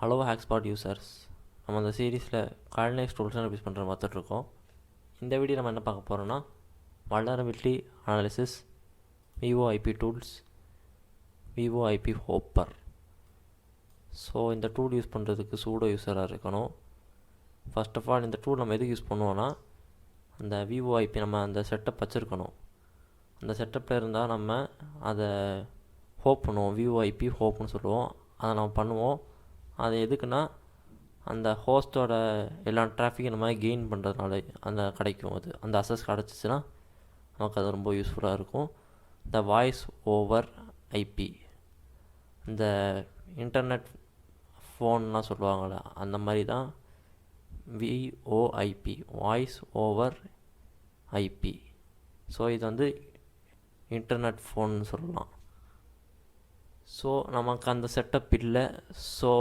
Hello ஹேக்ஸ்பாட் users. நம்ம அந்த சீரீஸில் கால்நேக்ஸ் டூல்ஸ்லாம் யூஸ் பண்ணுற பார்த்துட்ருக்கோம். இந்த வீடியோ நம்ம என்ன பார்க்க போகிறோன்னா vulnerability analysis, VoIP tools, VoIP Hopper. So இந்த டூல் யூஸ் பண்ணுறதுக்கு சூடோ யூஸராக இருக்கணும். ஃபர்ஸ்ட் ஆஃப் ஆல் இந்த டூல் நம்ம எதுக்கு யூஸ் பண்ணுவோன்னா, அந்த VoIP நம்ம அந்த செட்டப் வச்சுருக்கணும். அந்த செட்டப்பில் இருந்தால் நம்ம அதை ஹோப் பண்ணுவோம், VoIP ஹோப்னு சொல்லுவோம். அதை நம்ம பண்ணுவோம். அது எதுக்குன்னா, அந்த ஹோஸ்ட்டோட எல்லா டிராஃபிக்கும் நம்ம கெயின் பண்ணுறதுனால அந்த கிடைக்கும். அது அந்த அசஸ் கிடச்சிச்சின்னா நமக்கு அது ரொம்ப யூஸ்ஃபுல்லாக இருக்கும். இந்த வாய்ஸ் ஓவர் ஐபி, இந்த இன்டர்நெட் ஃபோன்லாம் சொல்லுவாங்கள்ல, அந்த மாதிரி தான் VoIP, voice over IP. So இது வந்து இன்டர்நெட் ஃபோன்னு சொல்லலாம். ஸோ நமக்கு அந்த செட்டப் இல்லை. ஸோ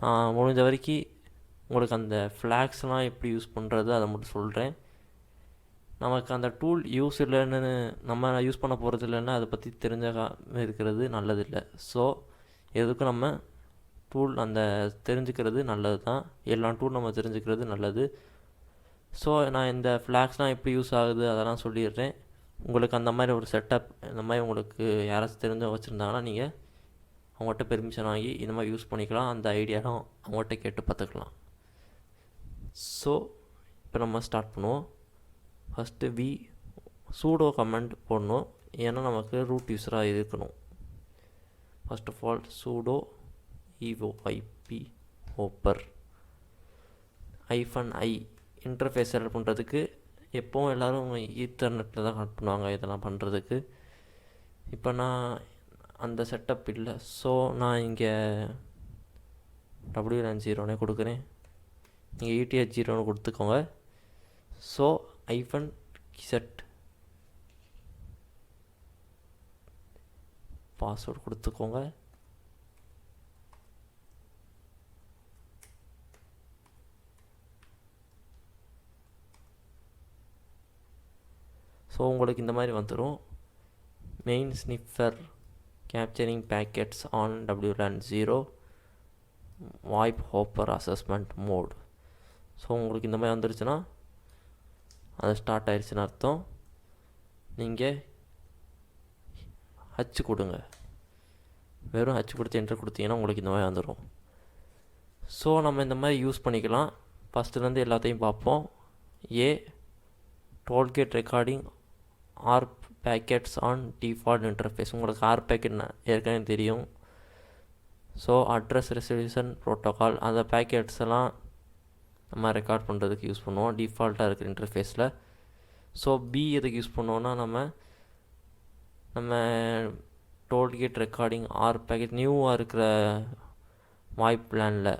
நான் முடிஞ்ச வரைக்கும் உங்களுக்கு அந்த ஃப்ளாக்ஸ்லாம் எப்படி யூஸ் பண்ணுறது அதை மட்டும் சொல்கிறேன். நமக்கு அந்த டூல் யூஸ் இல்லைன்னு, நம்ம யூஸ் பண்ண போகிறது இல்லைன்னா அதை பற்றி தெரிஞ்ச இருக்கிறது நல்லதில்லை. ஸோ எதுக்கும் நம்ம டூல் அந்த தெரிஞ்சுக்கிறது நல்லது தான். எல்லா டூல் நம்ம தெரிஞ்சுக்கிறது நல்லது. ஸோ நான் இந்த ஃப்ளாக்ஸ்லாம் எப்படி யூஸ் ஆகுது அதெல்லாம் சொல்லிடுறேன். உங்களுக்கு அந்த மாதிரி ஒரு செட்டப், இந்த மாதிரி உங்களுக்கு யாராச்சும் தெரிஞ்ச வச்சுருந்தாங்கன்னா நீங்கள் அவங்கள்ட்ட பெர்மிஷன் வாங்கி இந்த மாதிரி யூஸ் பண்ணிக்கலாம். அந்த ஐடியாலாம் அவங்கள்ட்ட கேட்டு பார்த்துக்கலாம். ஸோ இப்போ நம்ம ஸ்டார்ட் பண்ணுவோம். ஃபஸ்ட்டு சூடோ கமெண்ட் போடணும், ஏன்னா நமக்கு ரூட் யூஸராக இருக்கணும். First of all sudo VoIP hopper -i interface select பண்ணுறதுக்கு. எப்போவும் எல்லோரும் ஈத்தர்நெட்டில் தான் கனெக்ட் பண்ணுவாங்க இதெல்லாம் பண்ணுறதுக்கு. இப்போ நான் அந்த செட்டப் இல்லை. ஸோ நான் இங்கே WLAN0 கொடுக்குறேன். நீங்கள் ETH0 கொடுத்துக்கோங்க. ஸோ -set பாஸ்வேர்டு கொடுத்துக்கோங்க. ஸோ உங்களுக்கு இந்த மாதிரி வந்துடும். Main sniffer capturing packets on WLAN0 VoIP hopper assessment mode. So உங்களுக்கு இந்த மாதிரி வந்துருச்சுன்னா அது ஸ்டார்ட் ஆயிடுச்சுன்னு அர்த்தம். நீங்கள் ஹச் கொடுங்க. வெறும் ஹச் கொடுத்து என்டர் கொடுத்தீங்கன்னா உங்களுக்கு இந்த மாதிரி வந்துடும். ஸோ நம்ம இந்த மாதிரி யூஸ் பண்ணிக்கலாம். ஃபஸ்ட்டுலேருந்து எல்லாத்தையும் பார்ப்போம். டோல்கேட் recording ARP packets on default interface. உங்களுக்கு ARP பேக்கெட் ஏற்கனவே தெரியும். ஸோ அட்ரஸ் ரெசல்யூஷன் ப்ரோட்டோக்கால், அந்த பேக்கெட்ஸ் எல்லாம் நம்ம ரெக்கார்ட் பண்ணுறதுக்கு யூஸ் பண்ணுவோம் டிஃபால்ட்டாக இருக்கிற இன்டர்ஃபேஸில். ஸோ எதுக்கு யூஸ் பண்ணுவோன்னா, நம்ம டோல்கேட் ரெக்கார்டிங் ARP பேக்கெட் நியூவாக இருக்கிற வாய்ப் பிளானில்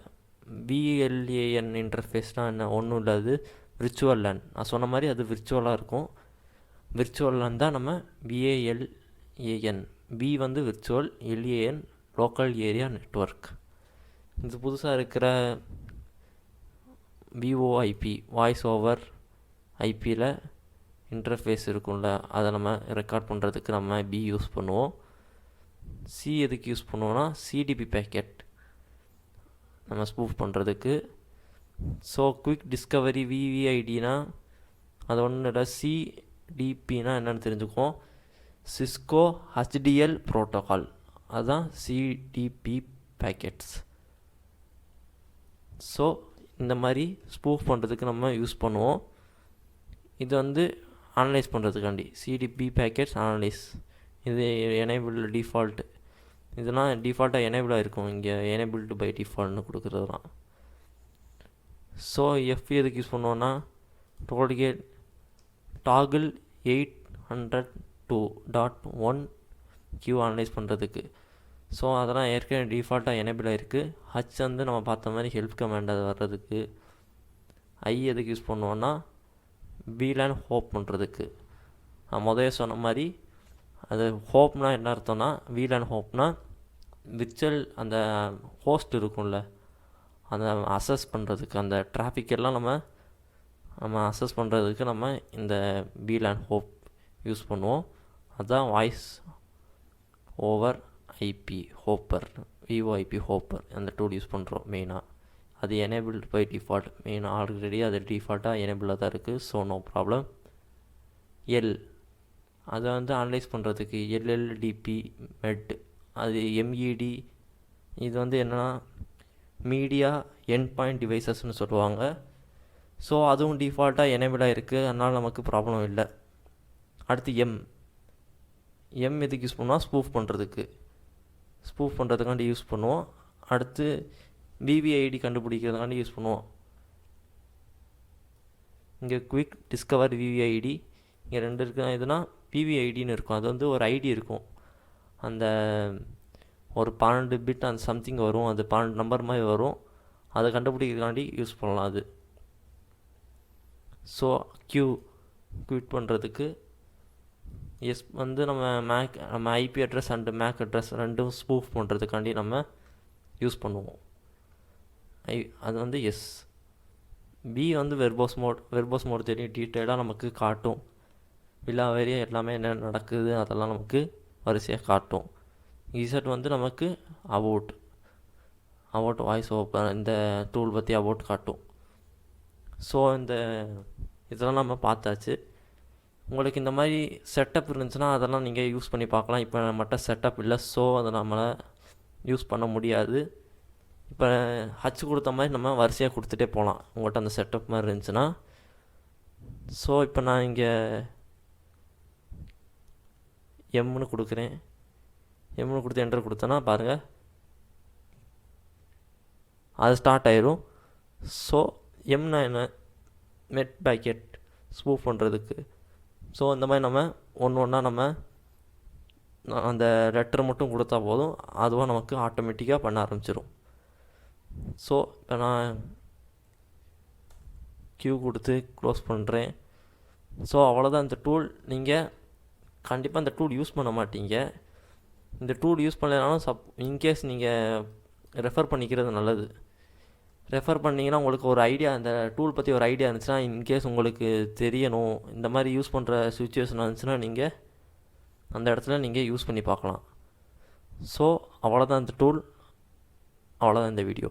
VLAN இன்டர்ஃபேஸ்னால் என்ன, ஒன்றும் இல்லை, அது விர்ச்சுவல் லேன். நான் சொன்ன மாதிரி அது விர்ச்சுவலாக இருக்கும். விர்ச்சுவல் லேன் தான் நம்ம VALAN. வந்து virtual, LAN local area network. இது புதுசாக இருக்கிற VoIP வாய்ஸ் ஓவர் ஐபியில் இன்டர்ஃபேஸ் இருக்கும்ல, அதை நம்ம ரெக்கார்ட் பண்ணுறதுக்கு நம்ம யூஸ் பண்ணுவோம். எதுக்கு யூஸ் பண்ணுவோன்னா, CDP பேக்கெட் நம்ம ஸ்பூஃப் பண்ணுறதுக்கு. ஸோ குவிக் டிஸ்கவரி VVIDனா அது ஒன்றும் இல்லை. CDPனா என்னென்னு தெரிஞ்சுக்குவோம். சிஸ்கோ HDL ப்ரோட்டோக்கால், அதுதான் CDP பேக்கெட்ஸ். ஸோ இந்த மாதிரி ஸ்பூஃப் பண்ணுறதுக்கு நம்ம யூஸ் பண்ணுவோம். இது வந்து அனலைஸ் பண்ணுறதுக்காண்டி CDP பேக்கெட்ஸ் அனலைஸ். இது எனேபிள் டிஃபால்ட்டு, இதெல்லாம் டிஃபால்ட்டாக எனேபிளாக இருக்கும். இங்கே எனேபிள்டு பை டிஃபால்ட்னு கொடுக்குறது தான். ஸோ எதுக்கு யூஸ் பண்ணுவோன்னா, டோல்கேட் டாகிள் 802.1 கியூ அனலைஸ் பண்ணுறதுக்கு. ஸோ அதெல்லாம் ஏற்கனவே டிஃபால்ட்டாக எனேபிள் ஆகிருக்கு. ஹச் வந்து நம்ம பார்த்த மாதிரி ஹெல்ப் கமாண்ட் அது வர்றதுக்கு. எதுக்கு யூஸ் பண்ணுவோன்னா, VLAN ஹோப் பண்ணுறதுக்கு. நான் முதல்ல சொன்ன மாதிரி அது ஹோப்னா என்ன அர்த்தம்னா, VLAN ஹோப்னா விர்ச்சுவல் அந்த ஹோஸ்ட் இருக்கும்ல, அதை அசஸ் பண்ணுறதுக்கு, அந்த டிராஃபிக் எல்லாம் நம்ம அசஸ் பண்ணுறதுக்கு நம்ம இந்த VLAN ஹோப் யூஸ் பண்ணுவோம். அதுதான் voice over IP Hopper VoIP Hopper அந்த டூல் யூஸ் பண்ணுறோம் மெயினாக. அது எனேபிள்டு பை டிஃபால்ட், மெயினாக ஆல்ரெடி அது டிஃபால்ட்டாக எனேபிளாக தான் இருக்குது. So no problem. எல் அதை வந்து அனலைஸ் பண்ணுறதுக்கு எல்எல்டிபி மெட், அது எம்இடி, இது வந்து என்னென்னா மீடியா எண்ட் பாயிண்ட் டிவைசஸ்ன்னு சொல்லுவாங்க. ஸோ அதுவும் டிஃபால்ட்டாக எனேபிளாக இருக்குது, அதனால் நமக்கு ப்ராப்ளம் இல்லை. அடுத்து எம் எதுக்கு யூஸ் பண்ணுவோம்? ஸ்பூஃப் பண்ணுறதுக்காண்டி யூஸ் பண்ணுவோம். அடுத்து விவிஐடி கண்டுபிடிக்கிறதுக்காண்டி யூஸ் பண்ணுவோம். இங்கே குவிக் டிஸ்கவர் விவிஐடி, இங்கே 2 இருக்குது. எதுனா விவிஐடின்னு இருக்கும், அது வந்து ஒரு ஐடி இருக்கும், அந்த ஒரு 12 பிட் அந்த சம்திங் வரும், அது 12 நம்பர் மாதிரி வரும், அதை கண்டுபிடிக்கிறதுக்காண்டி யூஸ் பண்ணலாம் அது. ஸோ குவிட் பண்ணுறதுக்கு எஸ் வந்து நம்ம IP address and MAC address ரெண்டும் ஸ்பூஃப் பண்ணுறதுக்காண்டி நம்ம யூஸ் பண்ணுவோம். அது வந்து எஸ். பி வந்து வெர்போஸ் மோட் தெரியும், டீட்டெயிலாக நமக்கு காட்டும், விலாவரியாக எல்லாமே என்ன நடக்குது அதெல்லாம் நமக்கு வரிசையாக காட்டும். இசட் வந்து நமக்கு அபவுட் வாய்ஸ் ஓப்பன் இந்த டூல் பற்றி அபவுட் காட்டும். ஸோ இதெல்லாம் நம்ம பார்த்தாச்சு. உங்களுக்கு இந்த மாதிரி செட்டப் இருந்துச்சுன்னா அதெல்லாம் நீங்கள் யூஸ் பண்ணி பார்க்கலாம். இப்போ நம்மகிட்ட செட்டப் இல்லை, ஸோ அதை நம்மளால் யூஸ் பண்ண முடியாது. இப்போ ஹச் கொடுத்த மாதிரி நம்ம வரிசையாக கொடுத்துட்டே போகலாம் உங்கள்கிட்ட அந்த செட்டப் மாதிரி இருந்துச்சுன்னா. ஸோ இப்போ நான் இங்கே எம்னு கொடுக்குறேன். எம்னு கொடுத்து என்டர் கொடுத்தேன்னா பாருங்கள் அது ஸ்டார்ட் ஆயிரும். ஸோ எம்னா என்ன? மெட் பேக்கெட் ஸ்பூஃப் பண்ணுறதுக்கு. ஸோ இந்த மாதிரி நம்ம ஒன்றா நம்ம அந்த லெட்டர் மட்டும் கொடுத்தா போதும், அதுவாக நமக்கு ஆட்டோமேட்டிக்காக பண்ண ஆரம்பிச்சிடும். ஸோ இப்போ நான் கியூ கொடுத்து க்ளோஸ் பண்ணுறேன். ஸோ அவ்வளோதான் இந்த டூல். நீங்கள் கண்டிப்பாக இந்த டூல் யூஸ் பண்ண மாட்டீங்க. இந்த டூல் யூஸ் பண்ணலைனாலும் இன்கேஸ் நீங்கள் ரெஃபர் பண்ணிக்கிறது நல்லது. ரெஃபர் பண்ணிங்கன்னா உங்களுக்கு ஒரு ஐடியா, அந்த டூல் பற்றி ஒரு ஐடியா இருந்துச்சுன்னா, இன்கேஸ் உங்களுக்கு தெரியணும் இந்த மாதிரி யூஸ் பண்ணுற சுச்சுவேஷன் இருந்துச்சுன்னா நீங்கள் அந்த இடத்துல நீங்கள் யூஸ் பண்ணி பார்க்கலாம். ஸோ அவ்வளோதான் இந்த டூல், அவ்வளோதான் இந்த வீடியோ.